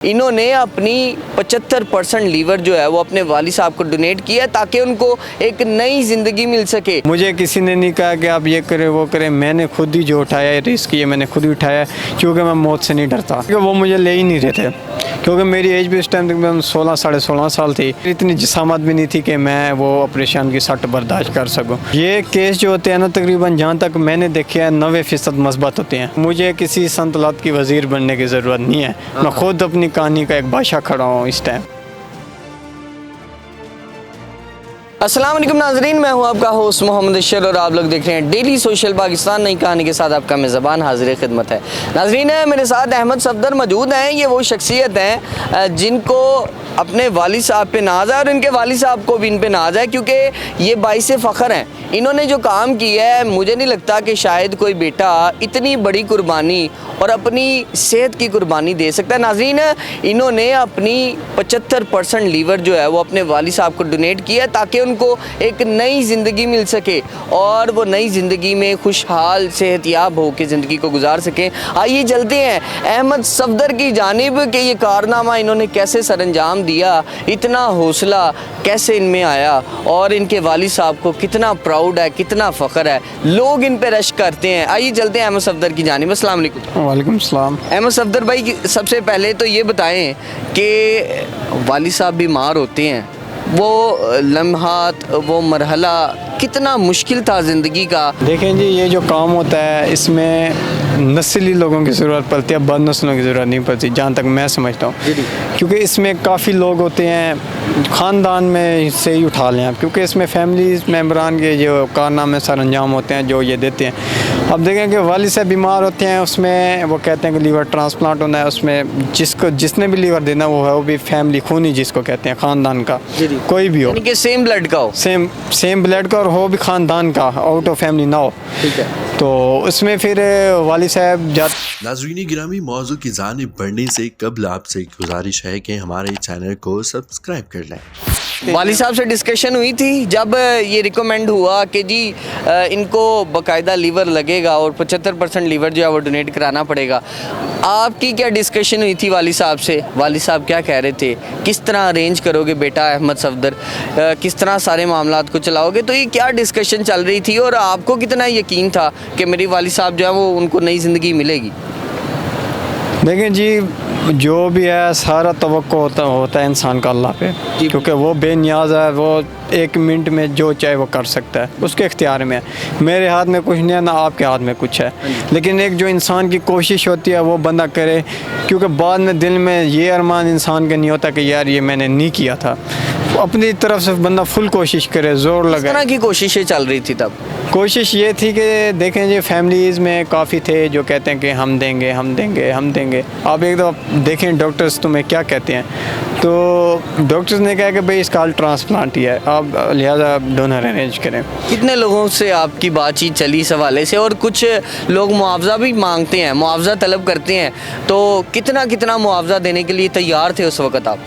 انہوں نے اپنی 75% لیور جو ہے وہ اپنے والد صاحب کو ڈونیٹ کیا تاکہ ان کو ایک نئی زندگی مل سکے۔ مجھے کسی نے نہیں کہا کہ آپ یہ کریں وہ کریں، میں نے خود ہی جو اٹھایا ہے رسک یہ میں نے خود ہی اٹھایا کیونکہ میں موت سے نہیں ڈرتا، کیونکہ وہ مجھے لے ہی نہیں رہے تھے، کیونکہ میری ایج بھی اس ٹائم تک 16 سال تھی، اتنی جسامت بھی نہیں تھی کہ میں وہ آپریشن کی سٹ برداشت کر سکوں۔ یہ کیس جو ہوتے ہیں نا تقریباً جہاں تک میں نے دیکھا ہے 90% مثبت ہوتے ہیں۔ مجھے کسی سنتلات کی وزیر بننے کی ضرورت نہیں ہے، میں خود اپنی کہانی کا ایک بادشاہ کھڑا ہوں اس ٹائم۔ السلام علیکم ناظرین، میں ہوں آپ کا ہوسٹ محمد اشر اور آپ لوگ دیکھ رہے ہیں ڈیلی سوشل پاکستان۔ نئی کہانی کے ساتھ آپ کا میزبان حاضر خدمت ہے۔ ناظرین میرے ساتھ احمد صفدر موجود ہیں۔ یہ وہ شخصیت ہیں جن کو اپنے والد صاحب پہ ناز ہے اور ان کے والد صاحب کو بھی ان پہ ناز ہے، کیونکہ یہ باعث فخر ہیں۔ انہوں نے جو کام کیا ہے مجھے نہیں لگتا کہ شاید کوئی بیٹا اتنی بڑی قربانی اور اپنی صحت کی قربانی دے سکتا ہے۔ ناظرین انہوں نے اپنی 75% لیور جو ہے وہ اپنے والد صاحب کو ڈونیٹ کیا تاکہ ان کو ایک نئی زندگی مل سکے اور وہ نئی زندگی میں خوشحال صحت یاب ہو کے زندگی کو گزار سکیں۔ آئیے چلتے ہیں احمد صفدر کی جانب کہ یہ کارنامہ انہوں نے کیسے سر انجام دیا، اتنا حوصلہ کیسے ان میں آیا اور ان کے والد صاحب کو کتنا پراؤڈ ہے، کتنا فخر ہے، لوگ ان پہ رشک کرتے ہیں۔ آئیے چلتے ہیں احمد صفدر کی جانب۔ السلام علیکم۔ وعلیکم السلام۔ احمد صفدر بھائی، سب سے پہلے تو یہ بتائیں کہ والد صاحب بیمار ہوتے ہیں، وہ لمحات، وہ مرحلہ کتنا مشکل تھا زندگی کا؟ دیکھیں جی، یہ جو کام ہوتا ہے اس میں نسلی لوگوں کی ضرورت پڑتی ہے، بد نسلوں کی ضرورت نہیں پڑتی جہاں تک میں سمجھتا ہوں، کیونکہ اس میں کافی لوگ ہوتے ہیں خاندان میں سے ہی اٹھا لیں آپ، کیونکہ اس میں فیملی ممبران کے جو کارنامے سر انجام ہوتے ہیں جو یہ دیتے ہیں۔ اب دیکھیں کہ والد صاحب بیمار ہوتے ہیں، اس میں وہ کہتے ہیں کہ لیور ٹرانسپلانٹ ہونا ہے، اس میں جس نے بھی لیور دینا وہ ہے وہ بھی فیملی خونی جس کو کہتے ہیں، خاندان کا کوئی بھی ہو، یعنی کہ سیم بلڈ کا ہو، سیم بلڈ کا اور ہو بھی خاندان کا، آؤٹ آف فیملی نہ ہو، ٹھیک ہے۔ تو اس میں پھر والد صاحب ناظرین گرامی، موضوع کی جانب بڑھنے سے قبل آپ سے گزارش ہے کہ ہمارے چینل کو سبسکرائب کر لیں۔ والد صاحب سے ڈسکشن ہوئی تھی جب یہ ریکمینڈ ہوا کہ جی ان کو باقاعدہ لیور لگے گا اور 75% لیور جو ہے وہ ڈونیٹ کرانا پڑے گا، آپ کی کیا ڈسکشن ہوئی تھی والد صاحب سے؟ والد صاحب کیا کہہ رہے تھے؟ کس طرح ارینج کرو گے بیٹا احمد صفدر، کس طرح سارے معاملات کو چلاؤ گے؟ تو یہ کیا ڈسکشن چل رہی تھی اور آپ کو کتنا یقین تھا کہ میری والد صاحب جو ہے وہ ان کو نئی زندگی ملے گی؟ دیکھیں جی، جو بھی ہے سارا توقع ہوتا ہے انسان کا اللہ پہ، کیونکہ وہ بے نیاز ہے، وہ 1 منٹ میں جو چاہے وہ کر سکتا ہے، اس کے اختیار میں ہے۔ میرے ہاتھ میں کچھ نہیں ہے، نہ آپ کے ہاتھ میں کچھ ہے، لیکن ایک جو انسان کی کوشش ہوتی ہے وہ بندہ کرے، کیونکہ بعد میں دل میں یہ ارمان انسان کا نہیں ہوتا کہ یار یہ میں نے نہیں کیا تھا، اپنی طرف سے بندہ فل کوشش کرے، زور لگائے۔ کس طرح کی کوششیں چل رہی تھی تب؟ کوشش یہ تھی کہ دیکھیں جی، فیملیز میں کافی تھے جو کہتے ہیں کہ ہم دیں گے ہم دیں گے ہم دیں گے۔ آپ ایک دفعہ دیکھیں ڈاکٹرز تمہیں کیا کہتے ہیں، تو ڈاکٹرز نے کہا کہ بھئی اس کا ٹرانسپلانٹ ہی ہے، آپ لہٰذا ڈونر ارینج کریں۔ کتنے لوگوں سے آپ کی بات چیت چلی اس حوالے سے؟ اور کچھ لوگ معاوضہ بھی مانگتے ہیں، معاوضہ طلب کرتے ہیں، تو کتنا معاوضہ دینے کے لیے تیار تھے اس وقت آپ؟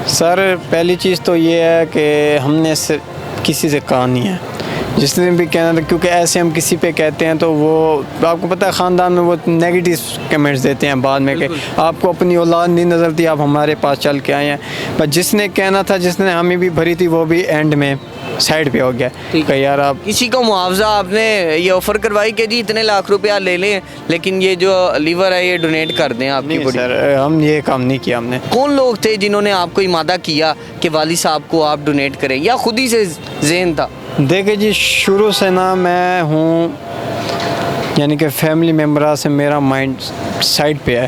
سر پہلی چیز تو یہ ہے کہ ہم نے کسی سے کہا نہیں ہے، جس نے بھی کہنا تھا، کیونکہ ایسے ہم کسی پہ کہتے ہیں تو وہ آپ کو پتہ ہے خاندان میں وہ نیگیٹو کمنٹس دیتے ہیں بعد میں کہ آپ کو اپنی اولاد نہیں نظر تھی، آپ ہمارے پاس چل کے آئے ہیں۔ بس جس نے کہنا تھا، جس نے ہمیں بھی بھری تھی، وہ بھی اینڈ میں سائڈ پہ ہو گیا کہ یار آپ کسی کو معاوضہ آپ نے یہ آفر کروائی کہ جی اتنے لاکھ روپیہ لے لیں لیکن یہ جو لیور ہے یہ ڈونیٹ کر دیں آپ کی؟ نہیں سر، ہم یہ کام نہیں کیا ہم نے۔ کون لوگ تھے جنہوں نے آپ کو امادہ کیا کہ والد صاحب کو آپ ڈونیٹ کریں، یا خود ہی سے ذہن تھا؟ دیکھیں جی، شروع سے نا میں ہوں، یعنی کہ فیملی ممبروں سے میرا مائنڈ سائڈ پہ ہے،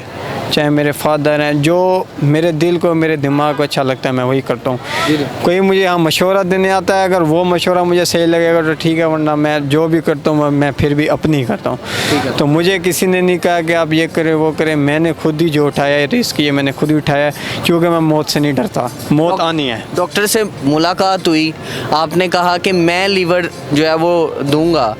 چاہے میرے فادر ہیں، جو میرے دل کو میرے دماغ کو اچھا لگتا ہے میں وہی کرتا ہوں۔ کوئی مجھے مشورہ دینے آتا ہے، اگر وہ مشورہ مجھے صحیح لگے گا تو ٹھیک ہے، ورنہ میں جو بھی کرتا ہوں میں پھر بھی اپنی کرتا ہوں۔ تو مجھے کسی نے نہیں کہا کہ آپ یہ کریں وہ کریں، میں نے خود ہی جو اٹھایا ہے رسک یہ میں نے خود ہی اٹھایا ہے، کیونکہ میں موت سے نہیں ڈرتا، موت آنی ہے۔ ڈاکٹر سے ملاقات ہوئی، آپ نے کہا کہ میں لیور جو ہے وہ دوں گا،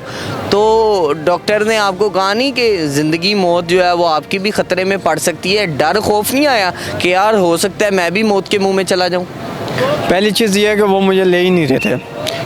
تو ڈاکٹر نے آپ کو کہا نہیں کہ زندگی موت جو ہے وہ آپ کی بھی خطرے میں پڑ سکتی ہے؟ ڈر خوف نہیں آیا کہ یار ہو سکتا ہے میں بھی موت کے منہ میں چلا جاؤں؟ پہلی چیز یہ ہے کہ وہ مجھے لے ہی نہیں رہے تھے،